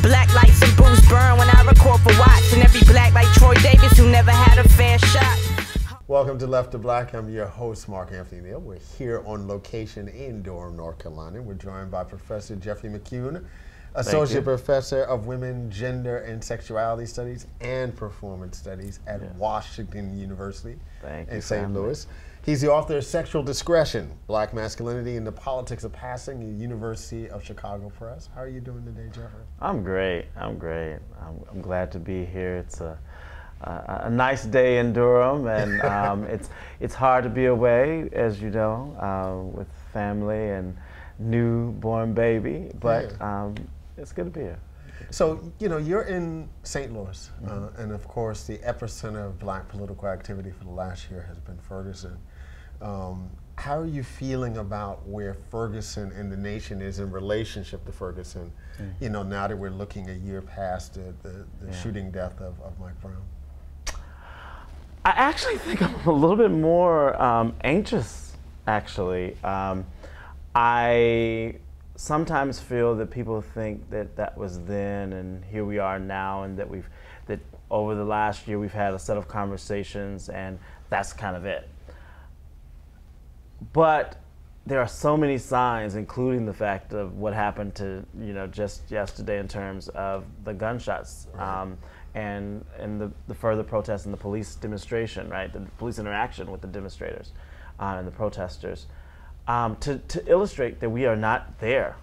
Black lights and booze burn when I record for Watts, and every black like Troy Davis who never had a fair shot. Welcome to Left to Black. I'm your host, Mark Anthony Neal. We're here on location in Durham, North Carolina. We're joined by Professor Jeffrey McCune, Associate Professor of Women, Gender, and Sexuality Studies and Performance Studies at Washington University in St. Louis. He's the author of Sexual Discretion, Black Masculinity and the Politics of Passing at University of Chicago Press. How are you doing today, Jeffrey? I'm great. I'm great. I'm glad to be here. It's a nice day in Durham, and it's hard to be away, as you know, with family and newborn baby, but it's good to be here. So, you know, you're in St. Louis, and of course the epicenter of black political activity for the last year has been Ferguson. How are you feeling about where Ferguson and the nation is in relationship to Ferguson, you know, now that we're looking a year past the shooting death of Mike Brown? I actually think I'm a little bit more anxious, actually. I sometimes feel that people think that that was then and here we are now, and that over the last year we've had a set of conversations and that's kind of it. But there are so many signs, including the fact of what happened to, you know, just yesterday in terms of the gunshots, and the further protests and the police demonstration, right? The police interaction with the demonstrators and the protesters, to illustrate that we are not there,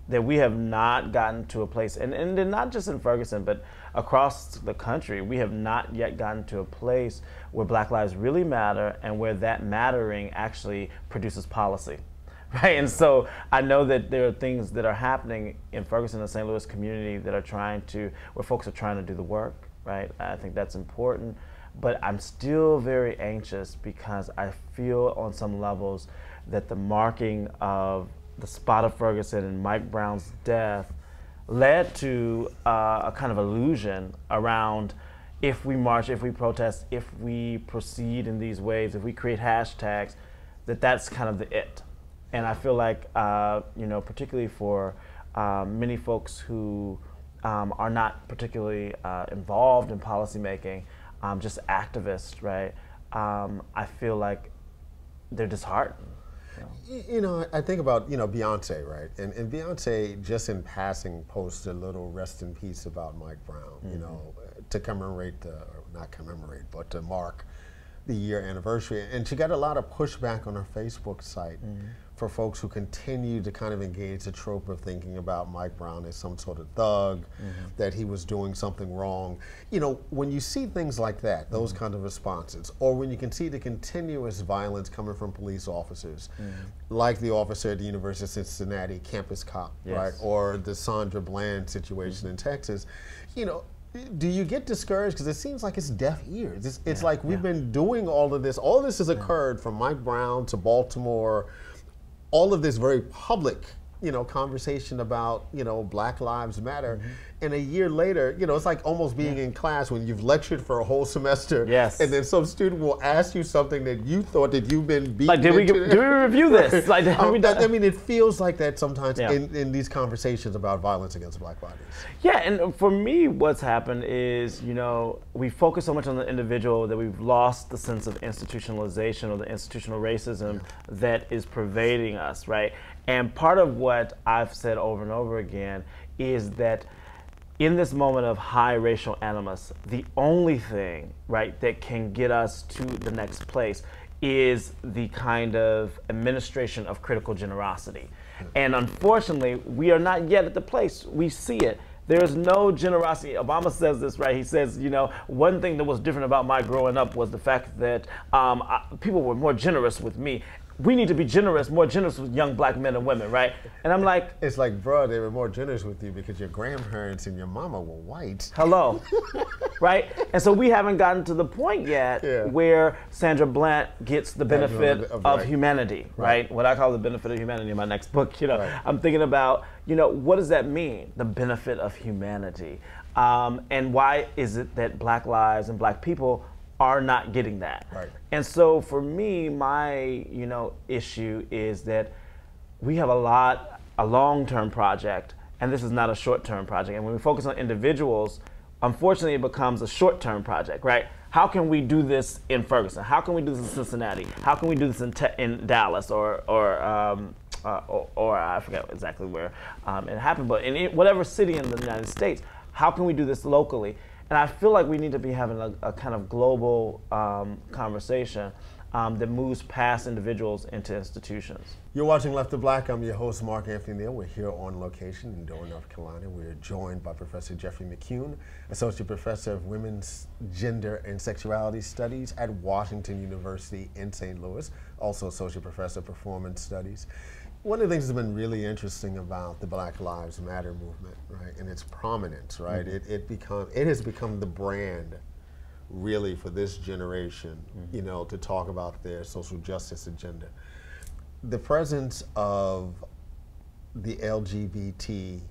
that we have not gotten to a place, and not just in Ferguson, but across the country, we have not yet gotten to a place where Black lives really matter and where that mattering actually produces policy. Right, and so I know that there are things that are happening in Ferguson and the St. Louis community that are where folks are trying to do the work, right? I think that's important, but I'm still very anxious because I feel on some levels that the marking of the spot of Ferguson and Mike Brown's death led to a kind of illusion around if we march, if we protest, if we proceed in these ways, if we create hashtags, that's kind of the it. And I feel like, you know, particularly for many folks who are not particularly involved in policymaking, just activists, right? I feel like they're disheartened. You know, I think about, you know, Beyonce, right? And Beyonce, just in passing, posted a little rest in peace about Mike Brown, you know, to commemorate, or not commemorate, but to mark the year anniversary. And she got a lot of pushback on her Facebook site for folks who continue to kind of engage the trope of thinking about Mike Brown as some sort of thug, that he was doing something wrong. You know, when you see things like that, those kind of responses, or when you can see the continuous violence coming from police officers, like the officer at the University of Cincinnati, campus cop, right, or the Sandra Bland situation in Texas, you know, do you get discouraged? Because it seems like it's deaf ears. It's like we've been doing all of this. All of this has occurred from Mike Brown to Baltimore. All of this very public, you know, conversation about, you know, Black Lives Matter. And a year later, you know, it's like almost being in class when you've lectured for a whole semester, and then some student will ask you something that you thought that you've been beaten like, did we review this? Like, I mean, it feels like that sometimes in these conversations about violence against Black bodies. Yeah, and for me, what's happened is, you know, we focus so much on the individual that we've lost the sense of institutionalization or the institutional racism that is pervading us, right? And part of what I've said over and over again is that in this moment of high racial animus, the only thing, right, that can get us to the next place is the kind of administration of critical generosity. And unfortunately, we are not yet at the place. We see it. There is no generosity. Obama says this, right? He says, you know, one thing that was different about my growing up was the fact that people were more generous with me. We need to be generous, more generous with young Black men and women, right? And I'm like, it's like, bro, they were more generous with you because your grandparents and your mama were white. Hello, right? And so we haven't gotten to the point yet where Sandra Bland gets the benefit of humanity, right? What I call the benefit of humanity in my next book. You know, I'm thinking about, you know, what does that mean? The benefit of humanity, and why is it that Black lives and Black people are not getting that? And so for me, my, you know, issue is that we have a long-term project and this is not a short-term project. And when we focus on individuals, unfortunately, it becomes a short-term project, right? How can we do this in Ferguson? How can we do this in Cincinnati? How can we do this in Dallas or I forget exactly where it happened, but in whatever city in the United States, how can we do this locally? And I feel like we need to be having a kind of global conversation that moves past individuals into institutions. You're watching Left to Black. I'm your host, Mark Anthony Neal. We're here on location in Durham, North Carolina. We're joined by Professor Jeffrey McCune, Associate Professor of Women's Gender and Sexuality Studies at Washington University in St. Louis, also Associate Professor of Performance Studies. One of the things that's been really interesting about the Black Lives Matter movement, right, and its prominence, right, it has become the brand really for this generation, you know, to talk about their social justice agenda. The presence of the LGBTQ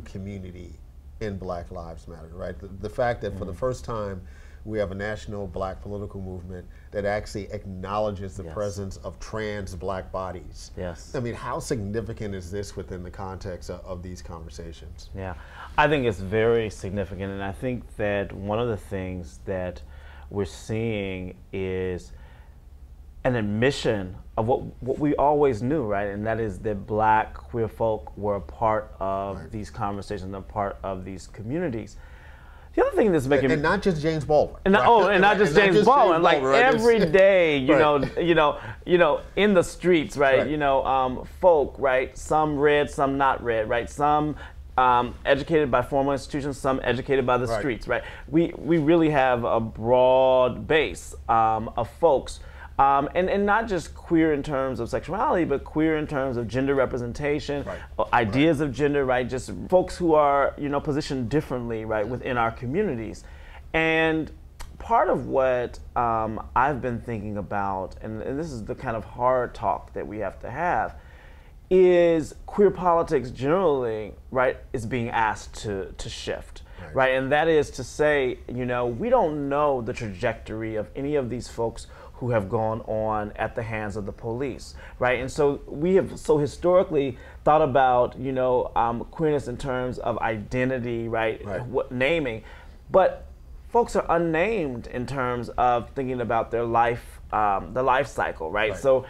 community in Black Lives Matter, right? The fact that for the first time we have a national black political movement that actually acknowledges the presence of trans black bodies. Yes. I mean, how significant is this within the context of these conversations? Yeah, I think it's very significant, and I think that one of the things that we're seeing is an admission of what we always knew, right? And that is that black queer folk were a part of these conversations, a part of these communities. The other thing that's making and not just James Baldwin, and not just James Baldwin, like right? every day, you know, in the streets, right? You know, folk, right? Some read, some not read, right? Some educated by formal institutions, some educated by the streets, right? We really have a broad base of folks. And not just queer in terms of sexuality, but queer in terms of gender representation, ideas of gender, right? Just folks who are, you know, positioned differently, right, within our communities. And part of what I've been thinking about, and this is the kind of hard talk that we have to have, is queer politics generally, right, is being asked to shift. Right, and that is to say, you know, we don't know the trajectory of any of these folks who have gone on at the hands of the police, right? And so we have so historically thought about, you know, queerness in terms of identity, right? What naming, but folks are unnamed in terms of thinking about their life, the life cycle, right? So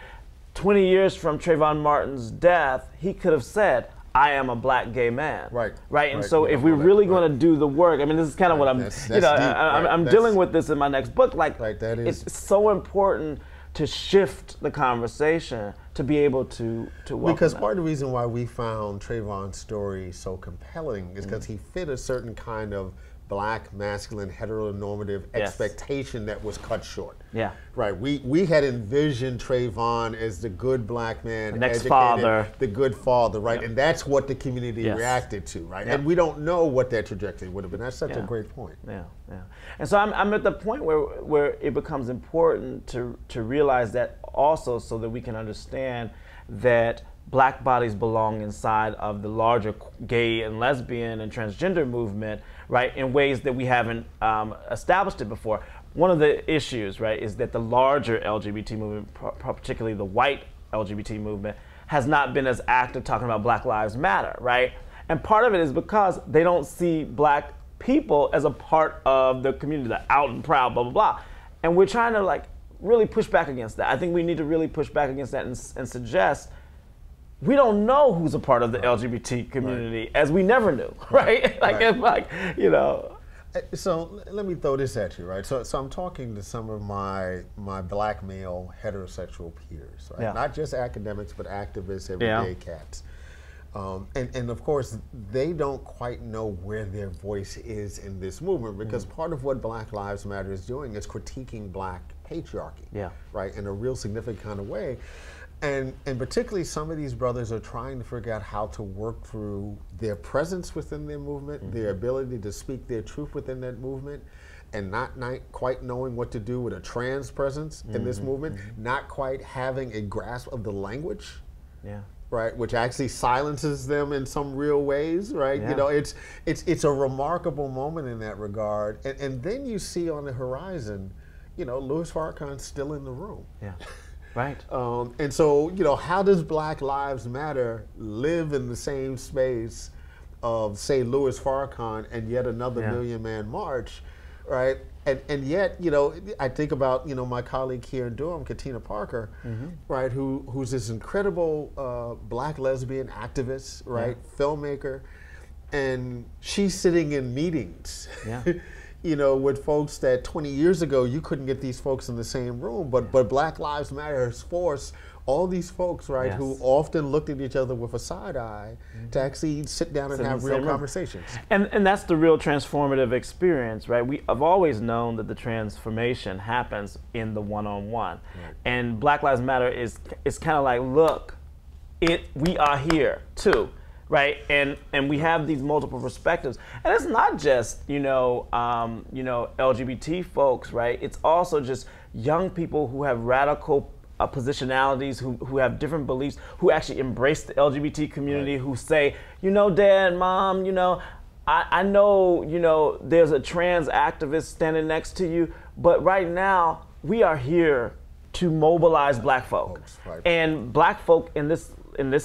20 years from Trayvon Martin's death, he could have said, I am a black gay man. Right. And so if we're really going to do the work, I mean, this is kind of what I'm dealing with this in my next book. Like, it's so important to shift the conversation to be able to welcome because that. Part of the reason why we found Trayvon's story so compelling is because he fit a certain kind of black, masculine, heteronormative expectation that was cut short. Right. We had envisioned Trayvon as the good black man, the next educated, father, the good father, right? And that's what the community reacted to, right? And we don't know what that trajectory would have been. That's such a great point. And so I'm at the point where it becomes important to realize that also, so that we can understand that black bodies belong inside of the larger gay and lesbian and transgender movement, right, in ways that we haven't established it before. One of the issues, right, is that the larger LGBT movement, particularly the white LGBT movement, has not been as active talking about Black Lives Matter, right? And part of it is because they don't see black people as a part of the community, the out and proud, blah, blah, blah. And we're trying to, like, really push back against that. I think we need to really push back against that and suggest we don't know who's a part of the LGBT community, as we never knew, right? Like, you know. So let me throw this at you, right? So I'm talking to some of my black male heterosexual peers, right? Not just academics, but activists, everyday cats. And of course, they don't quite know where their voice is in this movement, because part of what Black Lives Matter is doing is critiquing black patriarchy, right, in a real significant kind of way. And particularly some of these brothers are trying to figure out how to work through their presence within their movement, their ability to speak their truth within that movement, and not quite knowing what to do with a trans presence in this movement, not quite having a grasp of the language, right, which actually silences them in some real ways, right? You know, it's a remarkable moment in that regard. And then you see on the horizon, you know, Louis Farrakhan's still in the room. Right. And so, you know, how does Black Lives Matter live in the same space of say, Louis Farrakhan and yet another Million Man March, right? And yet, you know, I think about, you know, my colleague here in Durham, Katina Parker, right, who's this incredible black lesbian activist, right, filmmaker, and she's sitting in meetings, you know, with folks that 20 years ago you couldn't get these folks in the same room, but Black Lives Matter has forced all these folks, right, who often looked at each other with a side eye to actually sit down and have real conversations. And that's the real transformative experience, right? I've always known that the transformation happens in the one-on-one. And Black Lives Matter is kind of like, look, we are here too, right? And we have these multiple perspectives. And it's not just, LGBT folks, right? It's also just young people who have radical positionalities, who have different beliefs, who actually embrace the LGBT community, who say, Dad, Mom, I know, there's a trans activist standing next to you, but right now we are here to mobilize black folk. And black folk in this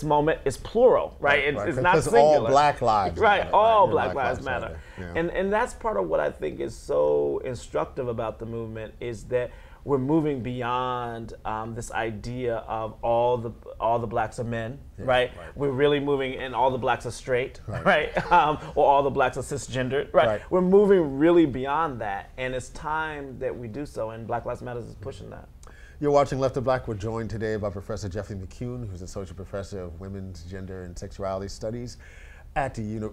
moment is plural, right? It's not singular. All black lives matter. All black lives matter. And that's part of what I think is so instructive about the movement, is that we're moving beyond this idea of all the blacks are men, right? We're really moving, and all the blacks are straight, right? Or all the blacks are cisgendered, right? We're moving really beyond that, and it's time that we do so, and Black Lives Matter is pushing that. You're watching Left of Black. We're joined today by Professor Jeffrey McCune, who's Associate Professor of Women's, Gender, and Sexuality Studies at the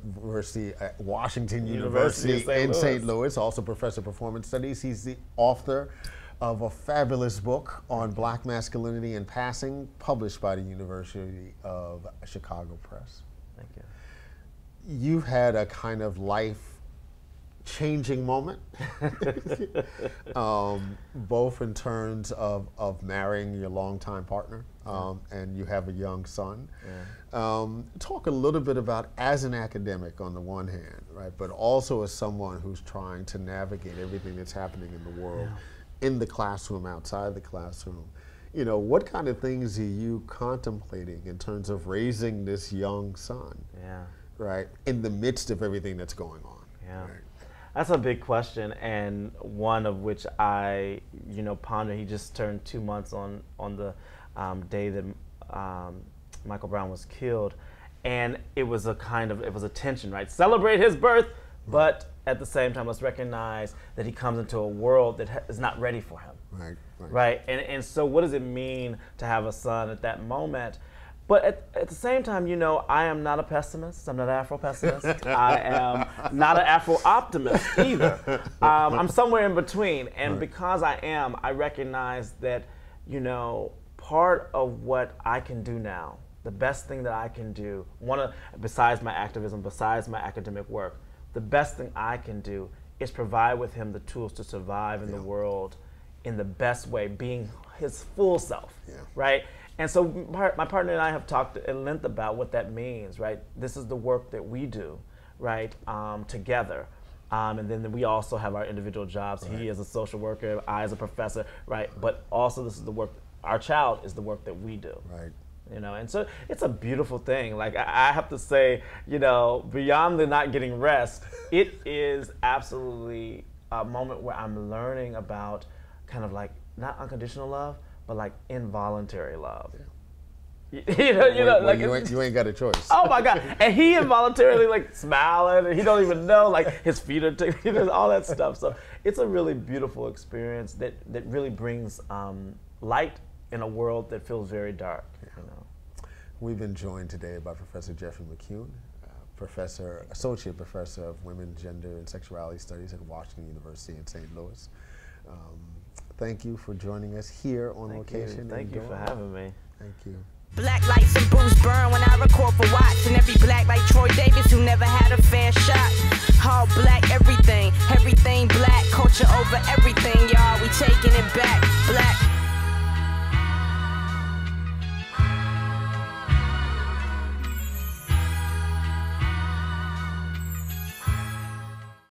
Washington University in St. Louis, also Professor of Performance Studies. He's the author of a fabulous book on Black masculinity and passing, published by the University of Chicago Press. Thank you. You've had a kind of life-changing moment, both in terms of marrying your longtime partner, and you have a young son. Talk a little bit about, as an academic on the one hand, right, but also as someone who's trying to navigate everything that's happening in the world, in the classroom, outside the classroom. What kind of things are you contemplating in terms of raising this young son, right, in the midst of everything that's going on? Right? That's a big question, and one of which I, ponder. He just turned 2 months on the day that Michael Brown was killed, and it was a tension, right? Celebrate his birth, but at the same time, let's recognize that he comes into a world that is not ready for him. Right. And so what does it mean to have a son at that moment? But at the same time, I am not a pessimist. I'm not an Afro-pessimist. I am not an Afro-optimist either. I'm somewhere in between. And because I am, I recognize that, part of what I can do now, the best thing that I can do, besides my activism, besides my academic work, the best thing I can do is provide with him the tools to survive in the world in the best way, being his full self, right? And so my partner and I have talked at length about what that means, right? This is the work that we do, right, together. And then we also have our individual jobs. He is a social worker, I as a professor, right? But also this is the work, our child is the work that we do. And so it's a beautiful thing. Like, I have to say, beyond the not getting rest, it is absolutely a moment where I'm learning about kind of like, not unconditional love, but like involuntary love. You ain't got a choice. Oh my God. And he involuntarily like smiling, and he don't even know, like his feet are all that stuff. So it's a really beautiful experience that really brings light in a world that feels very dark. We've been joined today by Professor Jeffrey McCune, Associate Professor of Women, Gender, and Sexuality Studies at Washington University in St. Louis. Thank you for joining us here on location. Thank you for having me. Thank you. Black lights and booze burn when I record for Watts, and every black like Troy Davis who never had a fair shot. All black everything black, culture over everything, y'all. We taking